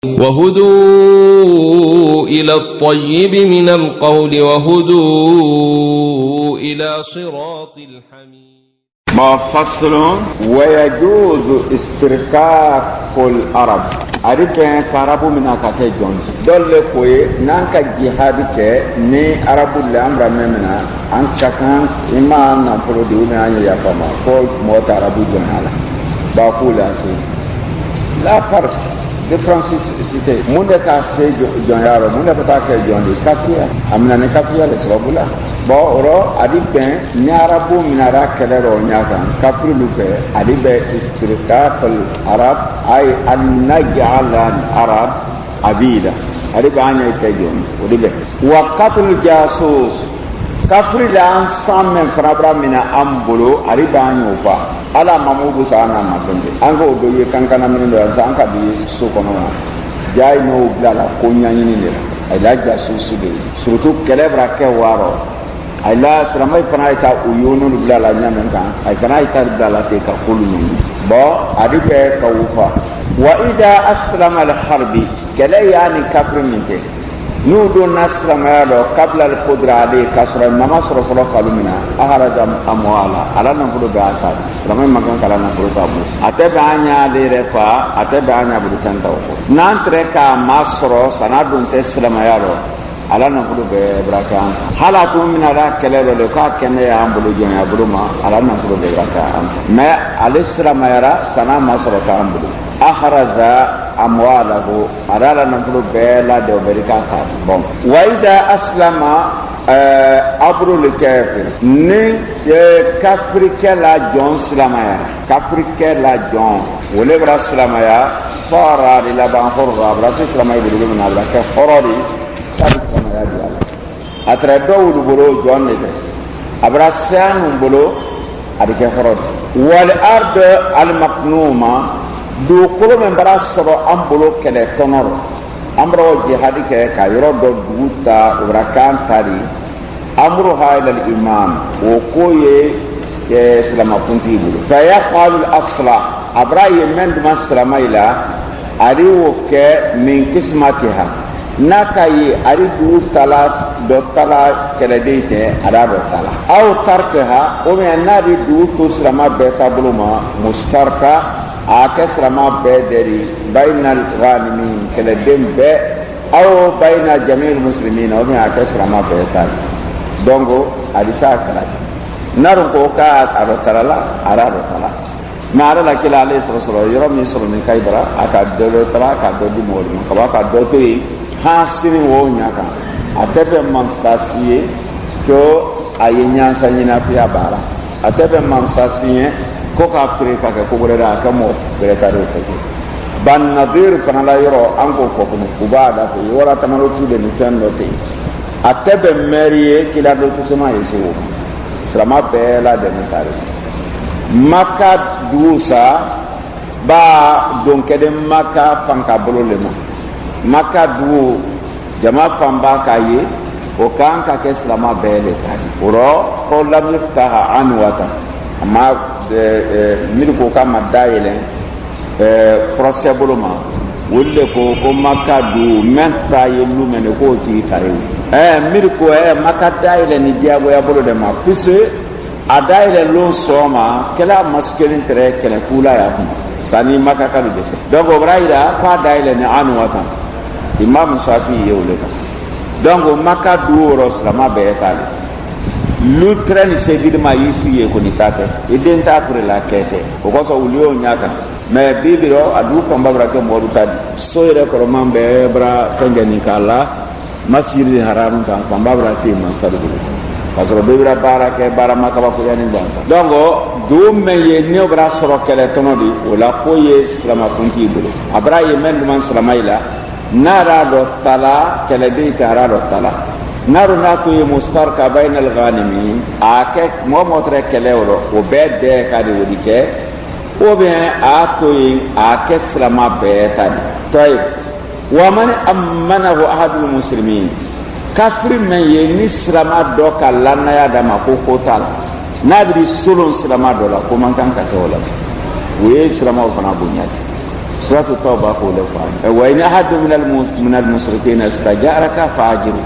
وهدوا إلى الطيب من القول وهدوا إلى صراط الحميد. فصل ويجوز استركاك العرب أريبين كارابو من أكاكي جونج دول كوي نانكا جهادك ني عربو الأمر ممنا أنكاكان إما نفرو ديونا يفهما كل موت عربو جونالا باقولا سي لا فرق differences cité munde ka se jonyaro munde pata ke jondi kafia amna ne kafia le sabula bo oro adi pen ni arabu minara kelero nyaka kafru lu fe adi be istiqaq al arab ay an naj'al al arab abida adi ba anya ke jondi odi be wa qatl jasus kafri la ensemble frabra mina ambulo adi ba anya upa ala mamudu sana mafende ango doye kankana mino ansa anka bi sokono jay no blala konya nyini ne ay la jasusu de surtout kelebra ke waro ay la sramay panaita uyunu blala nyamen kan ay panaita blala te ka kulunu bo adibe ka ufa wa ida aslama al harbi kala yani kafir minte nudo nasrama lo qabla al qudra ali kasra mama sura folo kalumina aharaja amwala ala nan fulo baata sura magan kala nan fulo tabu atebe anya de refa atebe anya bu tanta ko nantre ka masro sanadun teslama yaro ala nan fulo be braka halatu min ala kelelo le ka kene ya ambulo jonya buruma ala nan fulo be braka ma alisrama yara sana masro ta ambulo aharaja amwalahu adala nampulu bela de oberikata bon wa idha aslama abru likafir ni kafrike la jon islamaya kafrike la jon wole bra islamaya sara ila ban hurra bra islamaya bi min ala ka horori sabi islamaya bi ala atra dawdu bolo jon ne abra sanu bolo adike horori wal ard al maqnuma do kolo men bara soro ambolo kele tonoro ambro jihadi ke ka yoro do duta urakan tari amru hayla al imam o koye islam kunti bulu fa yaqal al asla abraye men ma islamaila ari o ke min kismatiha nakayi ari du talas do tala kele deite ada do tala aw tarkaha o men nari du to islama beta buluma mustarka akesrama bederi bainal ghanimin kala dembe aw baina jamil muslimin aw ma akesrama betal dongo adisa kala naru ko ka arotala arotala mara la kila alayhi sallallahu yoro mi solo ni kaybara aka do tala ka do di moli ko ka do to yi hasini wo nyaka atebe mansasiye ko ayenya sanyina fiya bara atebe mansasiye ko ka afrika ka ko borera ka mo bereka do ko ban nadir fana la yoro anko foko ko bada ko yora tamaro tude ni fendo te atebe merie kila do to sema yeso salama bela de mutare maka dusa ba don kede maka panka bololema maka du jama famba kaye o kan ka ke salama bele tani oro ko lam yaftaha anwata amma milko kama daile frase boloma wolle ko makadu menta yelu mene ko ti tare milko maka daile ni diabo ya bolo de ma puse adaile lo soma kala maskelin tere kala fula ya sani maka kalu dese dogo braida pa daile ni anu watan imam safi yewle ka dongo makadu roslama be tale lutren sevil ma yisi ye ko ni tate iden ta fure la kete o ko so ulio nyaka me bibiro adu fam babra ke modu tadi so ire ko mambe bra fengani kala masjidil haram kan fam babra ti man sadu pasro bibira bara ke bara makaba ko yani bansa dongo do me ye ne bra soro kele tonodi wala ko ye islama kunti bulu abra ye men man islamaila nara do tala kele de tara do tala naru natu ye mustarka bainal ghanimin akek momotre kelewro o bedde kadi wodike o bien ato ye akeslama betadi tayib wa man amanahu ahadul muslimin kafir men ye ni islama do kalana ya dama ko kotal nabri sulun islama do la ko man kan ka tola we islama ko na bunyadi suratu tauba ko le fa wa in ahad min al musrikin istajaraka fa'jiru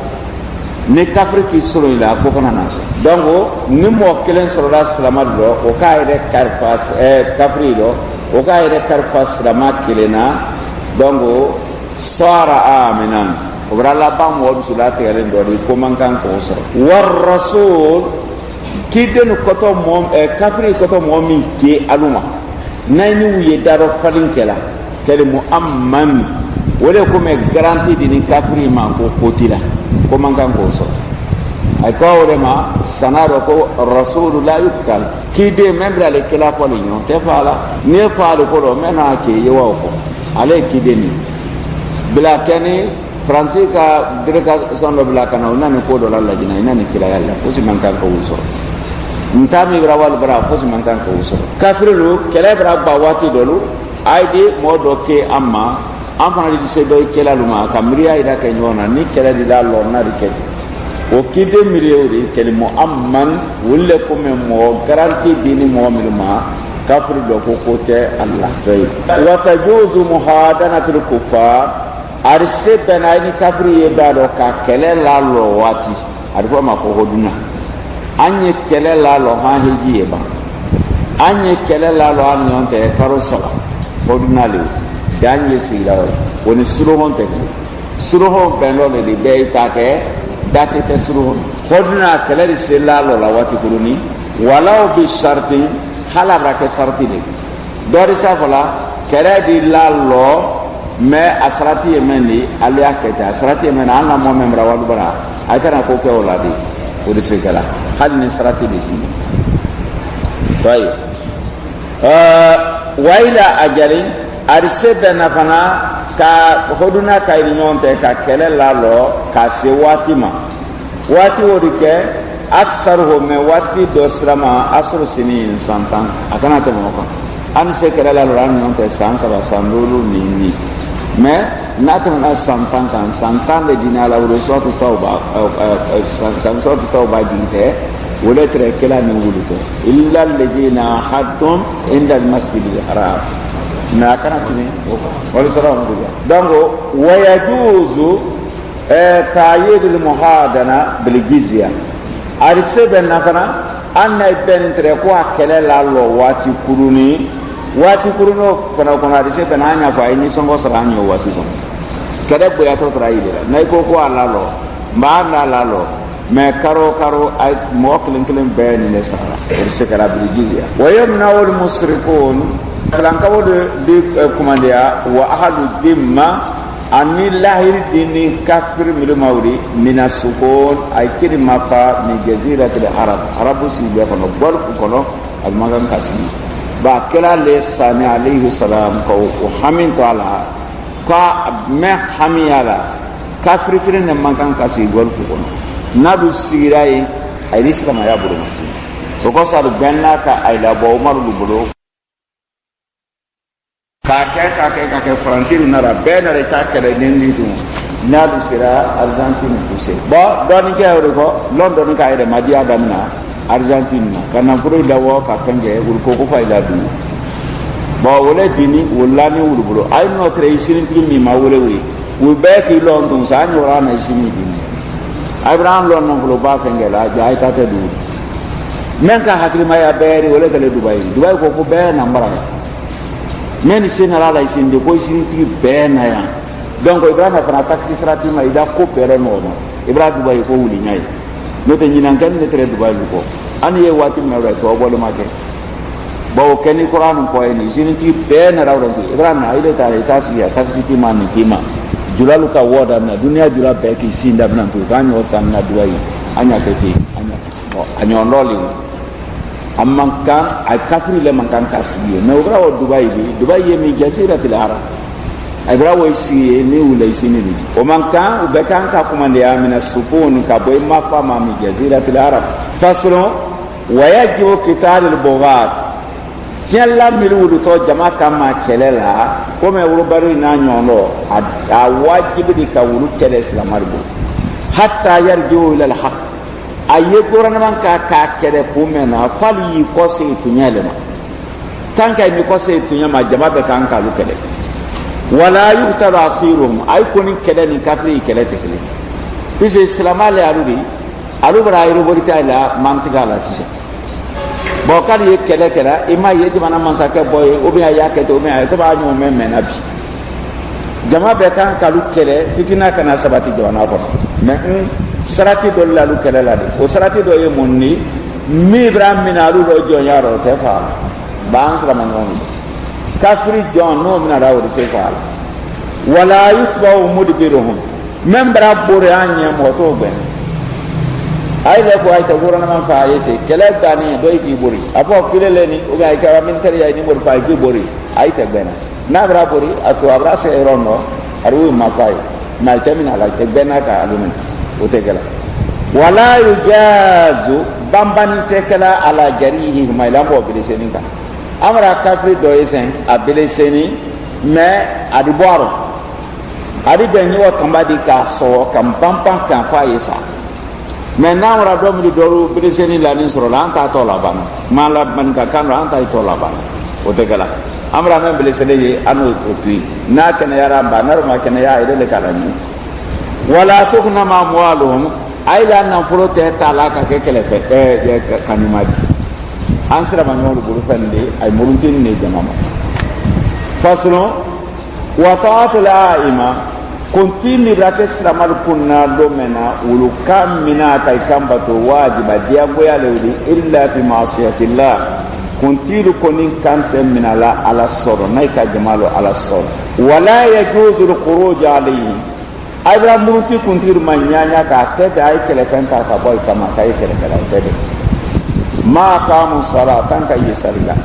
ni kafir ki suru ila ko kana naso donc ni mo kelen sallallahu alaihi wasallam do o kaide karfas kafri do o kaide karfas lama kelena donc sara aminan o brala bam wo sulati galen do ko mankan ko so war rasul kiden koto mom kafri koto momi ke aluma nayni wiye daro falin kela kele muamman wala ko me garantie dini kafri ma ko kotila ko mankan ko so ay ko wala ma sanaro ko rasulullah yuktal kide membre ale kela fo linyo te fala ne faale ko do mena ke yewa ko ale kide ni bila kani français ka direka sondo bila kana unani ko do lalla dina inani kila yalla ko si mankan ko so ntami brawal bra ko si mankan ko so kafiru kele bra ba wati dolu ayde modo ke amma amfana di se do kela luma kamriya ida ke nyona ni kela di dallo na riketi o kide miliori kele muamman wulle ko me mo garanti dini mu'minuma kafir do ko kote allah tay wa tajuzu muhadanatul kuffar arse benayni kafir ye dado ka kele lallo wati arfo ma ko hoduna anye kele lallo ha hiji e ba anye kele lallo an nyonte karo sala hoduna le danye sila woni suruhon te suruhon benlo le di be take date te suruhon hoduna kele ri selalo la wati kuruni walau bi sharti halabra ke sharti le dori sa fala kere di lallo me asrati yemeni ali aketa asrati yemeni anna mo memra wadu bara aytana ko ke oladi o de segala hal ni srati bi tay wa ila ajali arsebe na fana ka hoduna ka nyonte ka kele lalo ka se watima wati wodike aksaruhu me wati dosrama asru sinin santan akana te mo ko an se kele lalo ran nyonte sansaba sandulu ni mais natana santan kan santan de dinala wuro sotu tauba sotu tauba dite wala tre kala ni wuluto illa alladhina haddum inda almasjid alharam na kana tini wala salamu alaykum dango wayajuzu ta'yid almuhadana bil jizya arsebe nakana anna ben tre ko akele lallo wati kuruni wati kuruno fana kono adise benanya fa ini songo saranyo wati kono kada boya to traide nay ko alalo ma na lalo me karo ay moklin klen ben ne sara irse kala bilijizia wa yamna wal musrikun falan kawo de kumandia wa ahadu dimma anni lahir dini kafir mil mawri minasukun ay kiri mafa ni jaziratul arabu si be kono golf kono al magan kasini ba kila le sani alayhi salam ko hamin to ala ka me hamiyala kafir kirin ne mankan kasi golfu kono nadu sirai ay islam ya buru mati to ko sa benna ka ay la bo umar lu bulu ka ke francis na ra benna re ta kere nen ni dum nadu sira argentine pousse ba don ke ko london ka ide madia damna argentine kana furo dawo ka fenge wul ko fayda du ba wala dini wala ni wul bulu ay no tre isirin tigi mi ma wala wi wu be ki london sa nyora na isini dini abraham lon no bulu ba fenge la jaay ta te du men ka hatri ma ya beri wala kale dubai ko be na mbara men senala la isin de ko isirin tigi be na ya donc ibrahim fa taxi srati ma ida ko pere no ibrahim dubai ko wuli nyai note nyinan kan ne tere dubai ko an ye wati me ra to bolo make bawo keni qur'an ko ni sinti be na rawranti ibrahim ayde ta tasiya taxi ti man ni ma julalu ka woda na dunia jula be ki sinda nan to ganyo sanna dubai anya kete anya loli amman kan ay kafri le man kan kasiye no grawo dubai ye mi jaziratul arab ibra wo si ni wula isini ni o man kan be kan ka kumande ya mina sukun ka boy ma fa ma mi jaziratul arab fasro wa yajibu qital al bughat tialla mil wulu to jama kama kelela ko me wulu bari na nyono a wajibu di ka wulu kele islamar bu hatta yarjiu ila al haqq aye gorana man ka kele kumena fali ko se tunyalema tanka mi ko se tunyama jama be kan ka lu kele wala yuqtalu asiruhum ay koni kele ni kafiri kele te kele pise islamale alu bara ayro borita la mantiga la sise bo kali ye kele kera ima ye jamana mansake boy ou bien ya kete ou bien to ba nyu men menabi jama be kan kalu kele fitina kana sabati jamana ko mais sarati do la lu kele la de o sarati do ye monni mi ibrahim minalu do jonyaro te fa ban sala manoni kafiri jon no mina rawo se fa wala yutba'u mudbiruhum même bra bore anya moto ben ay le ko ay ta gorana man fa ayete kele gani do yi bori apo kilele ni o ga ka min tari ay ni bor fa yi bori ay ta bena na bra bori ato abra se rono aru ma fay na tamina la te bena ka alumen o te gala wala yujazu bambani te kala ala jarihi ma lambo bileseni ka amra kafri do yesen abeleseni mais adiboro adi benni o tambadi ka so kam pampan kan fa yesa mais na wara do mi do bileseni la ni soro la anta to la ban mala ban ka kan anta to la ban o te gala amra men bileseni ye anu o tui na kana yara ba narma kana ya ide le kala ni wala tukhna ma amwaluhum ayla nan furote tala ka ke kele fe kanimadi ansira manyo buru fende ay muruntin ne jamama faslo wa ta'atul aima continue brake siramal kunna domena ulu kamina kai kambato wajiba dia goya lewdi illa bi ma'siyatillah continue konin kante minala ala soro nay ka jamalo ala soro wala yajuzu al-khuruj alayhi ayra muruti kuntir manyanya ka tebe ay telefenta ka boy kama kay telefela tebe ma qamu salatan ka yisalla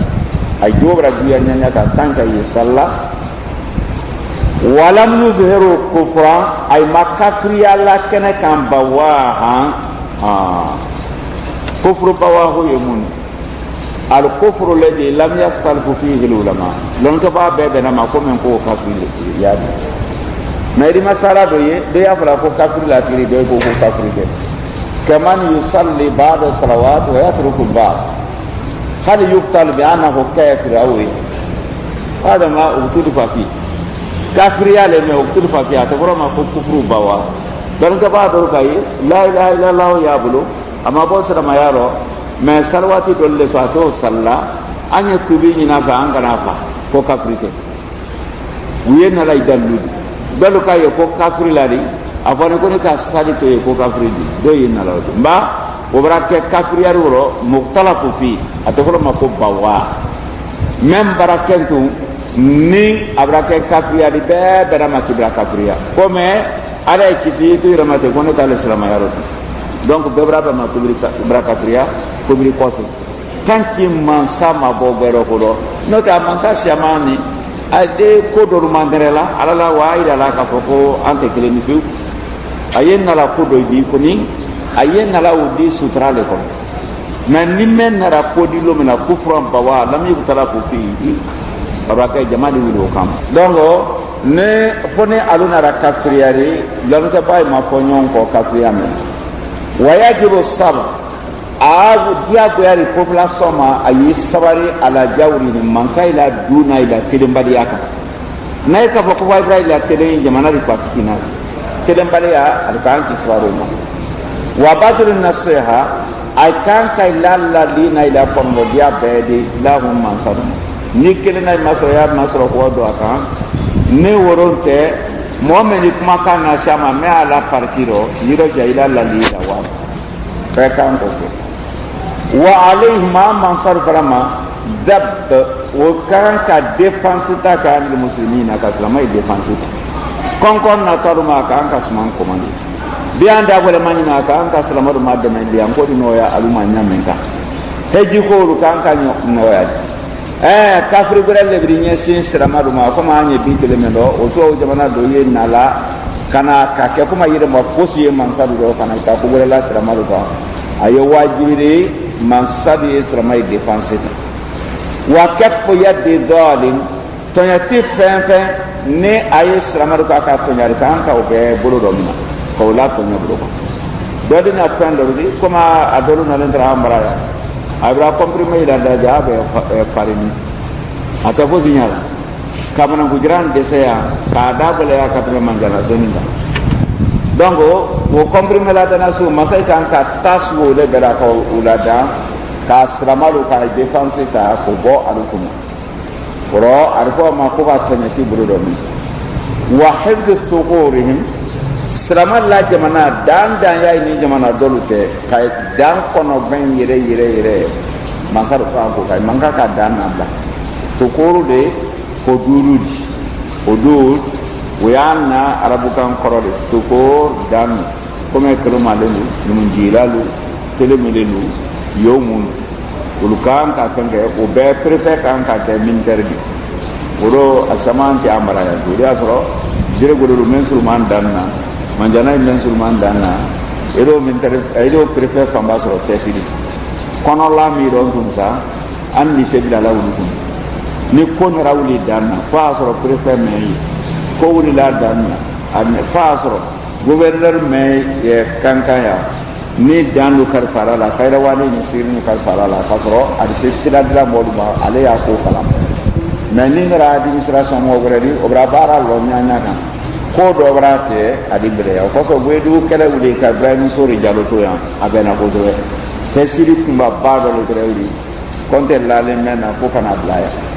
ay dobra biya nyanya ka tanka yisalla walam yuzhiru kufra ay makafriya la kana kan bawaha kufru bawahu yamun al kufru alladhi lam yaftalifu fihi al ulama lon ka ba be na ma ko men ko kafri ya mais di masala do ye do ya fala ko kafir la tiri do ko kafir de kaman yusalli ba'da salawat wa yatruku ba'd hal yuqtal bi annahu kafir aw hada ma ubtudu fi kafir ya le me ubtudu fi atabara ma ko kufru bawa dan ka ba do kai la ilaha illallah ya bulu amma bo sara ma yaro mais salawati do le so ato salla anya tubi ni na fa an kana fa ko kafir ke wiye na lay daludi dalu ka ye ko kafiri lari afone ko ni ka sali to ye ko kafiri do ye na lawo mba o barake kafiri yari woro muktalafu fi atokoro mako bawa mem barakentu ni abrake kafiri yari be berama kibra kafiriya ko me ala kisi to ramate ko ne ta l'islam yaro donc be braba ma kubri kafiriya kubri kosi tanki mansa ma bogero ko do no ta mansa siamani ade ko do manderela alala wa ida la ka foko ante kele ni fiu ayen la ko do di ko ni ayen la udi sutrale ko men ni men na ra ko di lo mena kufran bawa lam yutarafu fi baraka jamani wido kam dongo ne fone aluna ra kafriyari lanu bay ma fonyon ko kafriyame wayajibu sabr agu dia goyari population ma ayi sabari ala jawri ni mansaila duna ila telembali aka nay ka bako way bra ila tele jamana ri pakitina telembali ya alkan ki swaro ma wa badru nasiha ay kan kay lalla dina ila pombo dia bedi lahum mansaru ni kelena masoya masro ko do aka ne woronte mu'mini kuma kana sama me ala partiro yiro jaila la lila wa pekan ko wa alayhi ma mansar farama dab wa kan ka défense ta kan les muslimina ka salama et défense ta konkon na taruma ka an ka suman komandi bianda wala manina ka an ka salama ma de men bi an ko dino ya aluma nyamen ka heji ko ru kan ka no ya kafri gure le brinye sin salama ma ko ma anye bi tele men do o to jamana do ye nala kana ka ke kuma yire ma fosi mansar do kana ta ko gure la salama do ka ayo wajibire mansabi islamai défense wa kafu yadi dhalim tonyati fenfe ne ayi islamar ka ka tonyari kan ka obe bolo do mina ko la tonya bolo ko do dina fen do di kuma adolu na lendra amara ya abra comprime ila da jabe farini ata fo signala kamana gujiran desaya ka da bala ya katme manjana seninga donc wo comprimer la dana su masai kan ka taswo le bela ko ulada ka sramalu ka défense ta ko bo alukum ro arfo ma ko ba tanati burudo mi wa hifdhu thuqurihim sramal la jamana dan ya ni jamana dolute kay dan kono ben yire masar ko kay manga ka dan nabla thuquru de ko durudi odud ويانا عربكان قرر سكور دان كما كلمة لنو من جيلالو تلميلنو يومون ولكان كافنجة وبيع بريفك كان كافة من تردي ورو أسمان تي أمرا يدوري أسرو جري قولوا من سلمان دانا من جانا من سلمان دانا إلو من ترد إلو بريفك كان باسرو تسيري كنا لا ميرون تونسا أن نسيب لا ولكم نكون راولي دانا فاسرو بريفك مي ko wuri la danna am fasro gouverneur mais kankaya ni danu karfara la kayra wani ni sirni karfara la fasro ad se sidadra moduma ale ya ko kala mais ni ra administration mo goredi obra bara lo nyanya kan ko do brate adibre ya ko so gwedu kala wuli ka ibrahim sori jaloto ya abena ko zewe tesiri tumba bado le grewri konte la le mena ko kana blaya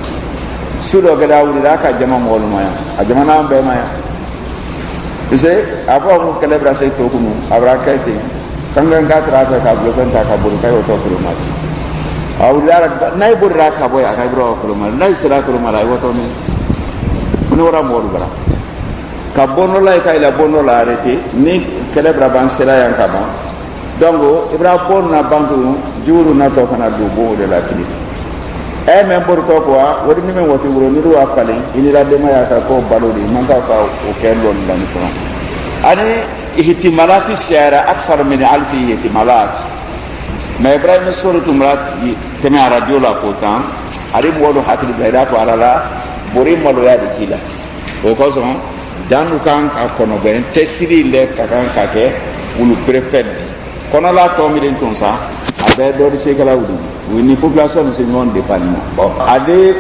sudo gada wuri da ka jama mol maya a jama na be maya ise apo ko kelebra sai to kunu abra kaite kangan ka tra ka blo kan ta ka buru kai to ko ma awuri da nay buru ra ka boy aka bro ko ma nay sira ko ma ra woto ni kuno wara mol bara ka bono la ka ila bono la arete ni kelebra ban sira yan ka ba donc ibra bon na bantu juru na to kana do bo de la kili men borto ko wodi ni men woti wuro ni do afale ini la dema ya ka ko balodi man ka o kello lan ko ani ihtimalat siyara aksar min alfi ihtimalat ma ibrahim suratu murat tema radio la ko tan ari bodo hakili bayda ko alala bori malo ya dikila o ko so danu kan ka kono ben tesiri le ka kan ka ke ulu prefet kono la to mi den ton sa abe do se kala wudu ni population se non dépendant bon ade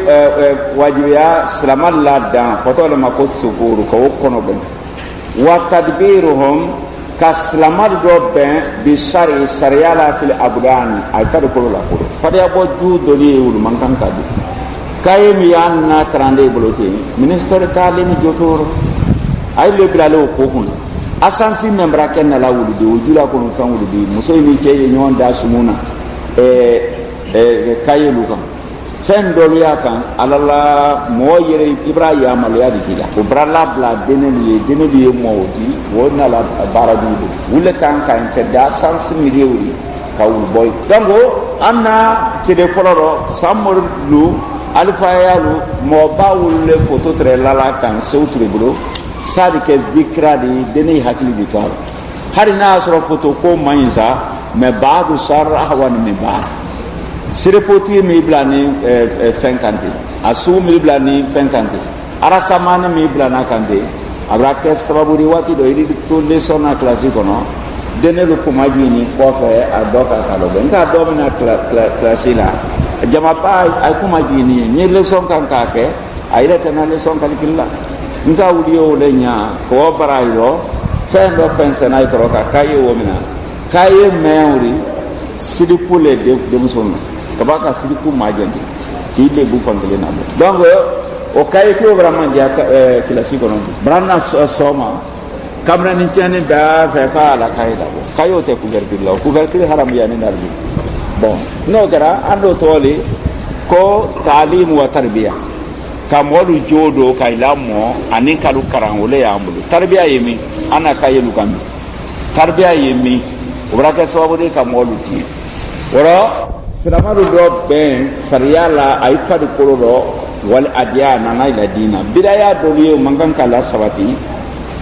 wajibiya salamal la dan foto le mako sukuru ko kono ben wa tadbiruhum kaslamal do ben bi shari shariala fil abdan ay kadu ko la ko fada bo ju do ni wul man kan kadu kay mi yanna trande bloqué ministre talim jotoro ay le bilalo ko hun asansi membra ken na la wul de wujula ko no fan wul de muso ni cey nyon da sumuna kayelu kan fen do ya kan alala mo yere ibrahima lo ya dikila ko brala bla deneli modi wona la baradu wule kan kan te da sans miliori ka wul boy dango amna te de foloro samor lu alfa yalu mo bawul le photo tre lala kan sewtre bro sadi ke dikra di deni hakli dikar hari na asro photo ko mayinsa me baadu sar ahwan min baad sirepoti mi blani fenkante asu mi blani fenkante arasamane mi blana kante abrake sababu riwati do idi to leçon na classe kono denelu ko majini ko fe adoka kalo benta domina classe la jama pa ay ko majini ni leçon kan kake ayra tana leçon kan killa nta wudiyo le nya ko barayo fendo fensena ko ka kaye womina kaye meuri sidiku le de musonna tabaka sidiku majandi ti le bu fangale na donc o kaye ko vraiment dia classique non branna soma kamra ni tiane da fa ka la kaida kayo te couverture haram yani narbi bon no gara ando toli ko talim wa tarbiya kamolu jodo kailamo anin kalu karangole ya amulu tarbiya yemi ana kayelu kam tarbiya yemi obraka sababu de kamolu ti wala Filamadu do ben sariyala ay fadi korodo wal adiyana na ila dina bidaya doliyo mangan kala sabati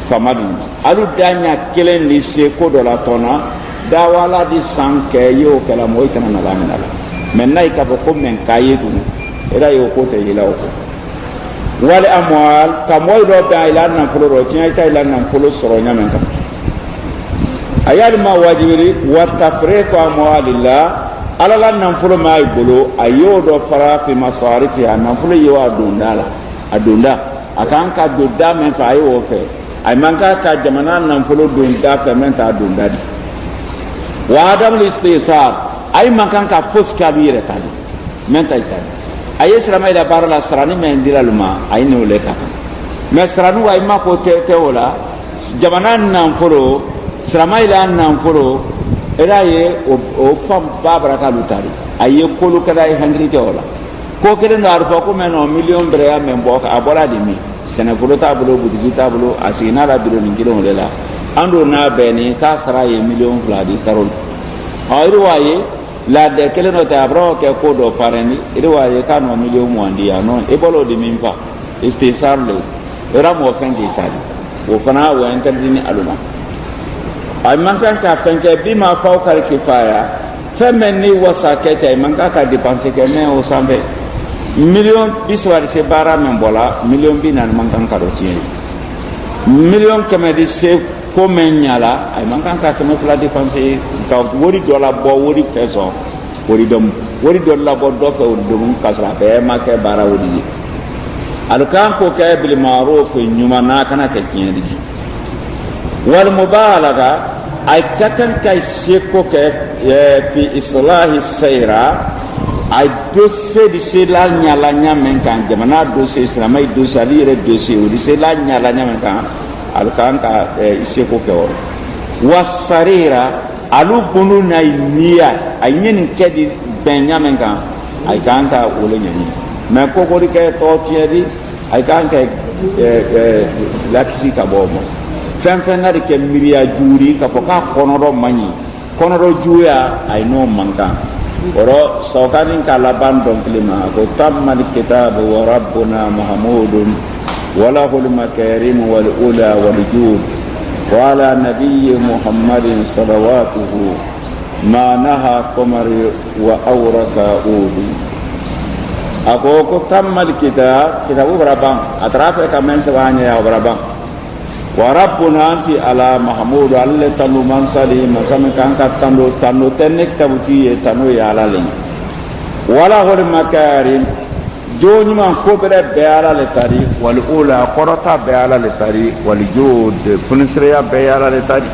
famadu alu danya kelen ni se ko do la tona dawala di sanke yo kala moy kana na lamina menna ikabo ko men kayetu era yo ko te ila ko wal amwal kamoy do ba ila nan fulo ro tin ay ta ila nan fulo soro nyamen ka ayal ma wajibiri wa tafriqu amwalillah alala nan fulo mai bolo ayo do fara fi masarifi nan fulo yo adundala adunda akan ka dunda men fa ayi wo fe ay manka ka jamana nan folo dunda fe men ta dunda di wa adam listisar ay mankan ka foska bi re tani men ta tani ay islamai da barala sarani men dilaluma ay ne ole ka mais saranu ay ma ko te wala jamana nan folo islamai la nan folo era ye o fam babra ka lutari ay ko lu kada ay hangri te wala ko kelen da arfa ko men 1 million brea men bo ka abola de mi senefolo tabulo budigi tabulo asina la biro ni kilo lela ando na beni ka sara ye million fladi karol ayru waye la de kelen no ta bro ke ko do pareni iru waye ka no million mwandi ya non e bolo de minfa istisarle era mo fengi tali o fana wa entendini aluma ay mankan ka fenke bima fawkal kifaya femeni wasakete manka ka dépenser ke men o sambe million biswar se bara men bola million bi nan mankan ka do tieni million keme di se ko men nyala ay mankan ka keme pla dépenser ka wori do la bo wori peso wori do la bo do ko do mun kasra be ma ke bara wodi alkan ko ke bil ma'ruf nyuma na kana ke tieni di wal mubalaga ay takan kay se ko ke fi islahi sayra ay dossier di se la nyala nyamen kan jamana dossier islamai dossier ali re dossier di se la nyala nyamen kan alkan ka se ko ke o wasarira alu bunu na niya ay nyen ke di ben nyamen kan ay kan ka wole nyani me ko ko di ke to tiedi ay kan ka laksi ka bomo fen na de ke miriya juri ka foka konoro mani konoro juya ay no manka oro sawkanin ka laban don klima ko tammal kitab wa rabbuna mahmudun wala hul makarim wal ula wal jud wa ala nabiy muhammadin salawatuhu ma naha qamari wa awraka udu ako ko tammal kitab kitabu rabban atrafa ka men sabanya ya rabban wa rabbuna anti ala mahmud alle tanu mansali masame kan ka tanu tenne kitabuti e tanu ya ala le wala hol makarim joni man ko bere be ala le tari wal ula qorata be ala le tari wal jud punisriya be ala le tari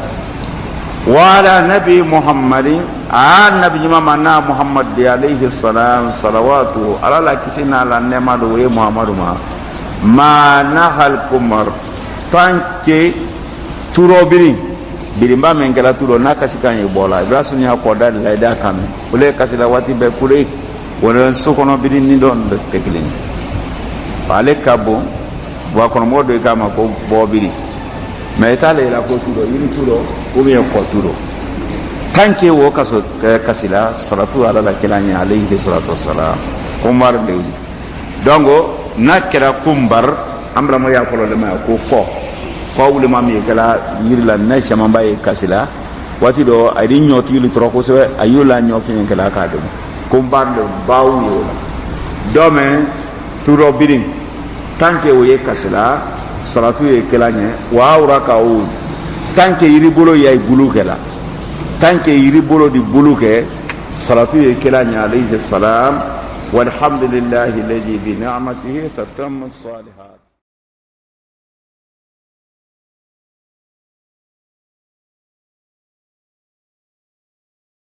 wala nabi muhammadin an nabi manna muhammad alayhi salam salawatu ala la kisina la nema do we muhammadu ma nahal kumar tanke turo birimba mengela turo na kasika ye bola ibrasu nya ko dal la da kam ule kasila wati be kure wala sokono birin ni don de teklin pale kabo wa kono modo kama ko bobiri metale la ko turo yiri turo o be ko turo tanke wo kaso kasila salatu ala la kilanya alayhi salatu wassalam umar de dongo nakira kumbar amra mo ya ko le ma ko fo wule mami kala yirla na shama baye kasila wati do ari nyoti lu troko se ayula nyofi kala ka do kumbando bawu dome turo birin tanke woye kasila salatu ye kala nye wa uraka u tanke yiri bolo yai bulu kala tanke yiri bolo di bulu ke salatu ye kala nya alayhi salam walhamdulillahi alladhi bi ni'matihi tatammu salihat.